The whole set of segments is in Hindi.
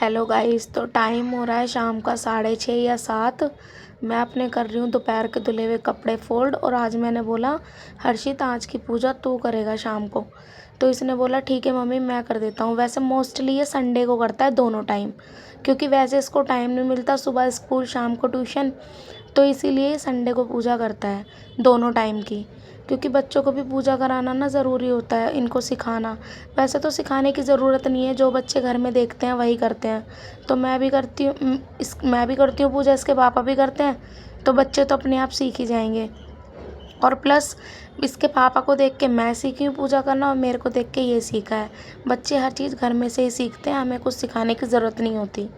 हेलो गाइस, तो टाइम हो रहा है शाम का 6:30 या 7। मैं अपने कर रही हूँ दोपहर के धुले हुए कपड़े फोल्ड। और आज मैंने बोला हर्षित आज की पूजा तू करेगा शाम को। तो इसने बोला ठीक है मम्मी मैं कर देता हूँ। वैसे मोस्टली ये संडे को करता है दोनों टाइम, क्योंकि वैसे इसको टाइम नहीं मिलता, सुबह स्कूल शाम को ट्यूशन। तो इसीलिए ये संडे को पूजा करता है दोनों टाइम की, क्योंकि बच्चों को भी पूजा कराना ना ज़रूरी होता है, इनको सिखाना। वैसे तो सिखाने की ज़रूरत नहीं है, जो बच्चे घर में देखते हैं वही करते हैं। तो मैं भी करती हूँ, मैं भी करती हूँ पूजा, इसके पापा भी करते हैं। तो बच्चे तो अपने आप सीख ही जाएंगे। और प्लस इसके पापा को देख के मैं सीखी हूँ पूजा करना, और मेरे को देख के ये सीखा है। बच्चे हर चीज़ घर में से ही सीखते हैं, हमें कुछ सिखाने की ज़रूरत नहीं होती।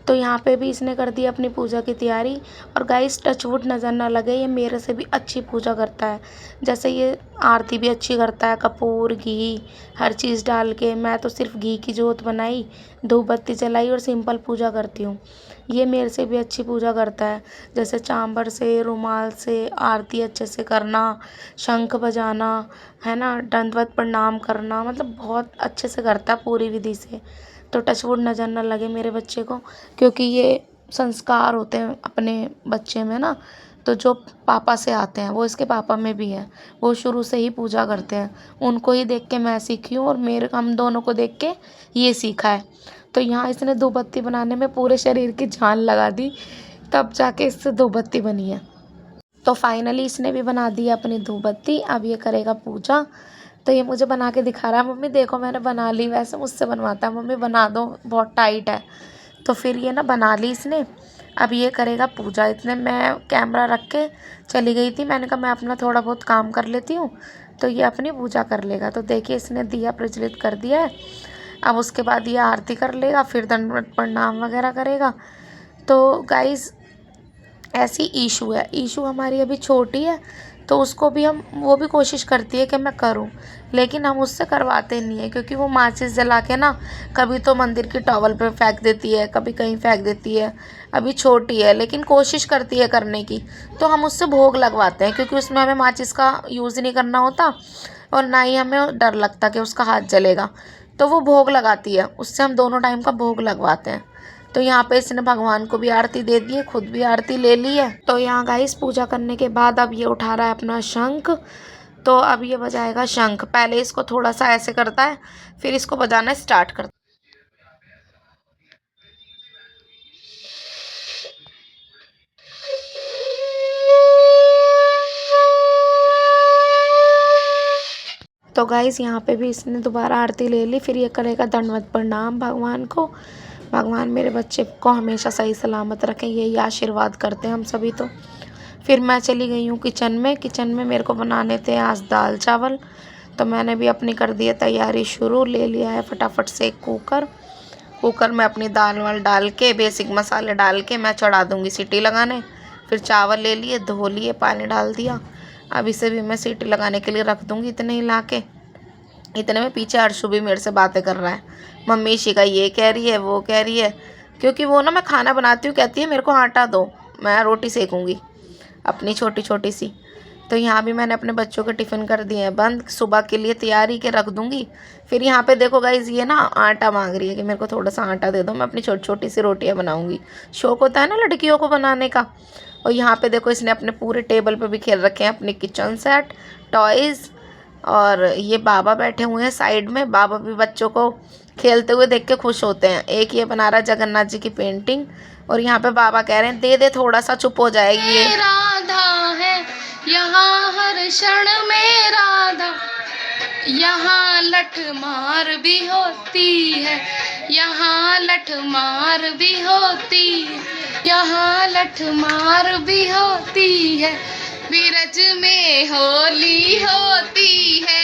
तो यहाँ पे भी इसने कर दी अपनी पूजा की तैयारी। और गाइस टचवुड नज़र ना लगे, ये मेरे से भी अच्छी पूजा करता है। जैसे ये आरती भी अच्छी करता है, कपूर घी हर चीज़ डाल के। मैं तो सिर्फ घी की जोत बनाई, धूप बत्ती जलाई और सिंपल पूजा करती हूँ। ये मेरे से भी अच्छी पूजा करता है। जैसे चांबर से, रुमाल से आरती अच्छे से करना, शंख बजाना, है ना, दंडवत प्रणाम करना, मतलब बहुत अच्छे से करता है पूरी विधि से। तो टचवुड नज़र न लगे मेरे बच्चे को, क्योंकि ये संस्कार होते हैं अपने बच्चे में ना। तो जो पापा से आते हैं वो इसके पापा में भी है, वो शुरू से ही पूजा करते हैं। उनको ही देख के मैं सीखी हूँ, और मेरे हम दोनों को देख के ये सीखा है। तो यहाँ इसने धूप बत्ती बनाने में पूरे शरीर की जान लगा दी, तब जाके इससे धूप बत्ती बनी है। तो फाइनली इसने भी बना दी अपनी धूप बत्ती। अब ये करेगा पूजा। तो ये मुझे बना के दिखा रहा है, मम्मी देखो मैंने बना ली। वैसे मुझसे बनवाता है, मम्मी बना दो बहुत टाइट है। तो फिर ये ना बना ली इसने। अब ये करेगा पूजा। इतने मैं कैमरा रख के चली गई थी, मैंने कहा मैं अपना थोड़ा बहुत काम कर लेती हूँ, तो ये अपनी पूजा कर लेगा। तो देखिए इसने दिया प्रज्वलित कर दिया है। अब उसके बाद ये आरती कर लेगा, फिर दंडवत प्रणाम वगैरह करेगा। तो गाइस ऐसी ईशू है, ईशू हमारी अभी छोटी है, तो उसको भी हम, वो भी कोशिश करती है कि मैं करूं, लेकिन हम उससे करवाते नहीं है, क्योंकि वो माचिस जला के ना कभी तो मंदिर की टॉवल पे फेंक देती है, कभी कहीं फेंक देती है। अभी छोटी है लेकिन कोशिश करती है करने की। तो हम उससे भोग लगवाते हैं, क्योंकि उसमें हमें माचिस का यूज़ नहीं करना होता, और ना ही हमें डर लगता कि उसका हाथ जलेगा। तो वो भोग लगाती है, उससे हम दोनों टाइम का भोग लगवाते हैं। तो यहाँ पे इसने भगवान को भी आरती दे दी है, खुद भी आरती ले ली है। तो यहाँ गाइस पूजा करने के बाद अब ये उठा रहा है अपना शंख। तो अब ये बजाएगा शंख। पहले इसको थोड़ा सा ऐसे करता है, फिर इसको बजाना स्टार्ट करता है। तो गाइस यहाँ पे भी इसने दोबारा आरती ले ली, फिर ये करेगा दंडवत प्रणाम भगवान को। भगवान मेरे बच्चे को हमेशा सही सलामत रखें, यही आशीर्वाद करते हैं हम सभी। तो फिर मैं चली गई हूँ किचन में। किचन में मेरे को बनाने थे आज दाल चावल, तो मैंने भी अपनी कर दी है तैयारी शुरू। ले लिया है फटाफट से एक कुकर। कुकर में अपनी दाल वाल डाल के, बेसिक मसाले डाल के मैं चढ़ा दूँगी सीटी लगाने। फिर चावल ले लिए, धो लिए, पानी डाल दिया। अब इसे भी मैं सीटी लगाने के लिए रख दूँगी। इतने ही ला के, इतने में पीछे अर्शु भी मेरे से बातें कर रहा है, मम्मी शिका ये कह रही है वो कह रही है। क्योंकि वो ना, मैं खाना बनाती हूँ, कहती है मेरे को आटा दो, मैं रोटी सेकूँगी अपनी छोटी छोटी सी। तो यहाँ भी मैंने अपने बच्चों के टिफ़िन कर दिए हैं बंद, सुबह के लिए तैयारी के रख दूँगी। फिर यहाँ पे देखो गाइज़, ये ना आटा मांग रही है कि मेरे को थोड़ा सा आटा दे दो, मैं अपनी छोटी छोटी सी रोटियाँ बनाऊँगी। शौक होता है ना लड़कियों को बनाने का। और यहाँ पे देखो इसने अपने पूरे टेबल पे भी खेल रखे हैं अपने किचन सेट, टॉयज़। और ये बाबा बैठे हुए हैं साइड में, बाबा भी बच्चों को खेलते हुए देख के खुश होते हैं। एक ये बना रहा है जगन्नाथ जी की पेंटिंग, और यहाँ पे बाबा कह रहे हैं दे दे थोड़ा सा, चुप हो जाएगी ये। राधा है यहाँ हर क्षण में राधा, यहाँ लठ मार भी होती है, यहाँ लठ मार भी होती है, यहाँ लठ मार भी होती है, बीरज में होली होती है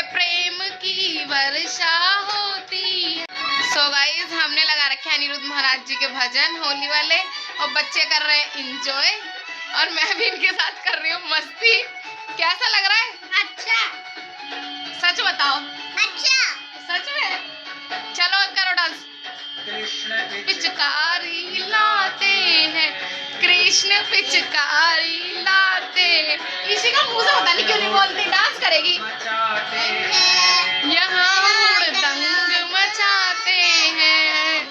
प्रेम की वर्षा होती है। सो गाइस हमने लगा रखे हैं अनिरुद्ध महाराज जी के भजन होली वाले, और बच्चे कर रहे हैं इंजॉय, और मैं भी इनके साथ कर रही हूँ मस्ती। कैसा लग रहा है? अच्छा। सच बताओ। अच्छा। सच में? चलो करो डांस। पिचकारी लाते हैं कृष्ण, पिचकारी लाते हैं। इसी का मुंह से पता नहीं क्यों नहीं बोलती, डांस करेगी। यहाँ हुड़दंग मचाते हैं,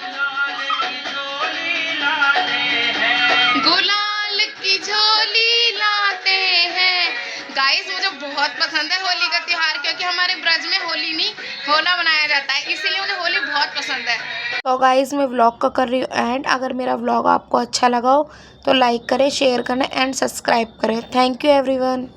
गुलाल की झोली लाते हैं। गाइस मुझे बहुत पसंद है होली का त्योहार, क्योंकि हमारे ब्रज में होली नहीं होला मनाया जाता है, इसीलिए मुझे होली बहुत पसंद है। तो गाइस मैं व्लॉग का कर रही हूँ एंड। अगर मेरा व्लॉग आपको अच्छा लगा हो तो लाइक करें, शेयर करें एंड सब्सक्राइब करें। Thank you everyone.